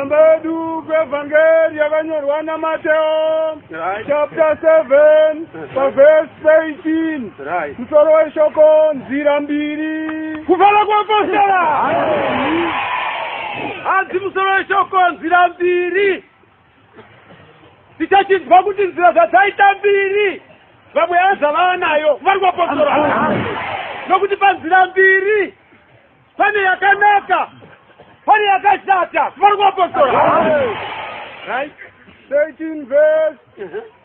Sambedu Evangeli yakanyorwa naMateo chapter 7 verse 18 msoro weshoko nzira mbiri kufala kwa apostala hanzi msoro weshoko nzira mbiri tichachinzwa kuti nzira dzadzaita mbiri vamwe azava nayo vari kwa apostala nokuti panzira mbiri pane yakanaka pane yakashata vari kwa apostala right 13 verse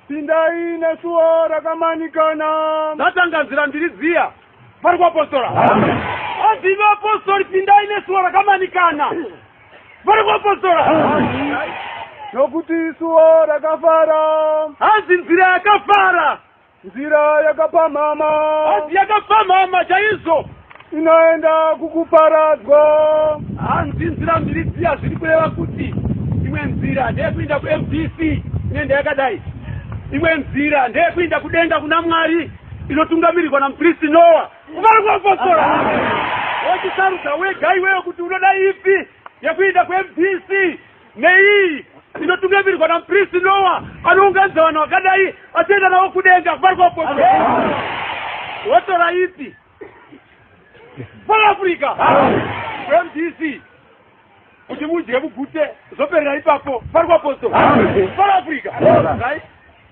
pindai nesuo rakamanikana dzatanga nzira mbiri dziya vari kwa apostala azive apostoli pindai nesuo rakamanikana vari kwa apostala nokuti suo rakafara hanzi nzira yakafara nzira yakapamhama hanzi yakapamhama chaizvo inoenda kukuparadzwa hanzi nzira mbiri dziya zviri kureva kuti imwe nzira ndeyekuinda kuMDC inenda yakadai imwe nzira ndeyekuinda kudenga kuna Mwari inotungamirirwa namuprista Noah vari kwa apostala wachisarudza wega iweyo kuti unoda ipi yekuinda kuMDC neii inotungamirirwa namuprista Noah anounganidza vanhu vakadai achienda navo kudenga vari kwa apostala wotora ipi South Africa MDC kuti mudye mugute zoperera ipapo vari kwa apostala South Africa right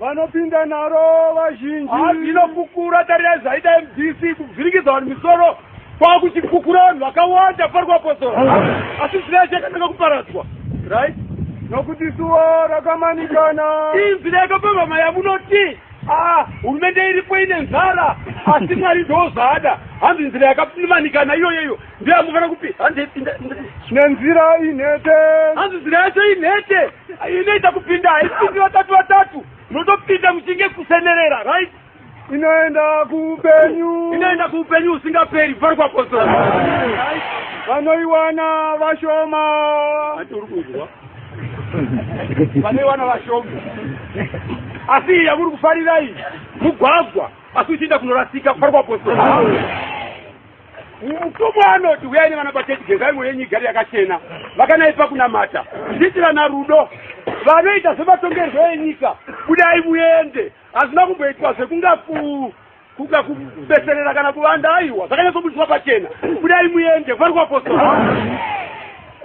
vanopinda naro vazhinji inokukura tarira zvaita MDC kuvhirikidza vanhu misoro kwakuchikukura vanhu vakawanda vari kwa apostala asi nzira chakanaka kuparadzwa right nokuti suo rakamanikana inzira yakapamhama yamunoti hurumende iripo ine nzara asi Mwari ndozada hanzi nzira yakamanikana iyoyeyo ndiyo yamufanira kupi nenzira inhete hanzi nzira yacho inhete inoita kupinda haipindi vatatu munotopinda muchinge kusenerera right inoenda kuupenyu usingaperi vari kwa apostala vanoiwana vashoma vanoiwana vashoma asi yamuri kufarirai mugwagwa asi uchienda kunorasika vari kwa apostala mutumwa anoti uyai nevana pachechigengai mwe yenyu igari yakachena vakanaipa kunamata zviitirana rudo vanoita zvevatongerwo enyika budai muende hazina kumboitwa zvekunga kubeserera kana kuvanda aiwa zvakanyatsobudzwa pachena budai muende vari kwa apostala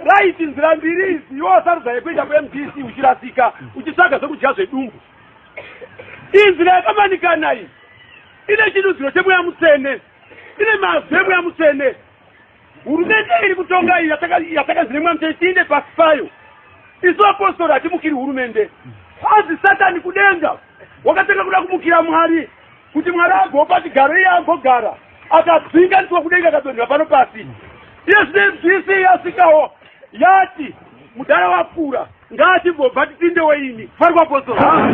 right nzira mbiri idzi iwo sarudza yekuenda kuMDC uchirasika uchitsvaga zvekudya zvedumbu inzira yakamanikana iyi ine chidudziro chemweya mutsvene ine mazwi emweya mutsvene hurumende iri kutonga iyi yatakanzire mweya mutsvene tiinde pasi payo isu apostoli hatimukiri hurumende azi Satani kudenga wakatanga kuda kumukira Mwari kuti Mwari agopa chigaro iye agogara akadzinganiswa kudenga akadonhera pano pasi iye zvine MDC yasvikawo yati mudhara wakura ngatimbobva titindewo ini vari kwa apostala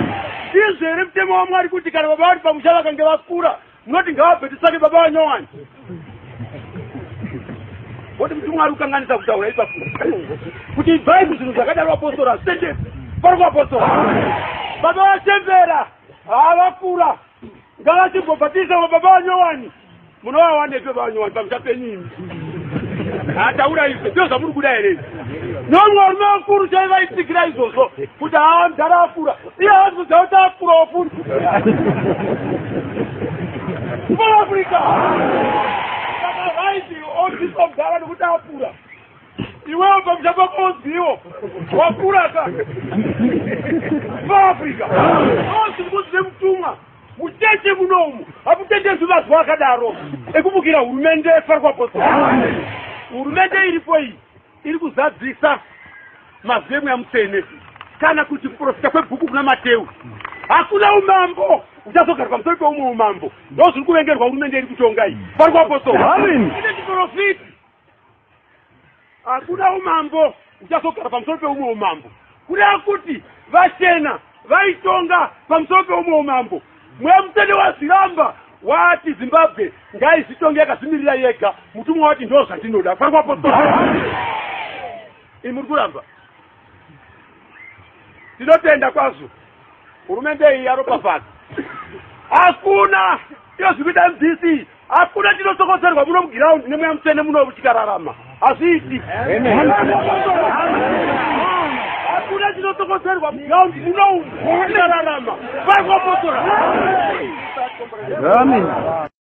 izvere mutemo waMwari kuti kana baba vari pamusha vakange vakura munoti ngavabve tisake baba vanyowani woti muti Mwari ukanganisa kutaura ipapo kuti ibvai kuzvinhu zvakadaro apostoli hazvitendepi vari kwa apostala baba vachembera havakura ngavatimbobva tiisama baba vanyowani munovawanepe baba vanyowani pamusha penyimi taura izvo ndizvo zvamuri kuda here nomwe rume wakuru chaivaitikira izvozvo kuti haa mudhara akura iye hazvozva kuti akura wafuri South Africa saka vaiti odziswa mudhara nekuti akura iwewo pamusha pako odziwo wakura ka South Africa ozvikuzve mutumwa mucheche munomu hamutendezvi mazuva akadaro ekumukira hurumende vari kwa apostala hurumende iripo iyi iri kuzadzisa mazwi emweya mutsvene kana kuti kuprofita kwebhuku kuna Mateu hakuna umambo uchazogara pamusoro peumwe umambo ndo zviri kuvengerwa hurumende iri kutonga iyi vari kwa apostala ine chiprofiti hakuna umambo uchazogara pamusoro peumwe umambo kureva kuti vachena vaitonga pamusoro peumwe umambo mweya mutsvene wazviramba wati Zimbabwe ngaizvitonge yakazvimirira yega mutumwa wati ndo zvandinoda vari kwa apostala muri kuramba tinotenda kwazvo hurumende iyi yaropafadza hakuna iyo zvikuita MDC hakuna chinotokoserwa muno mugiraundi nemweya mutsvene muno muchikararama hazviiti vapotorerwa mugaundi munomu inararama vari kuvapotora. Amen.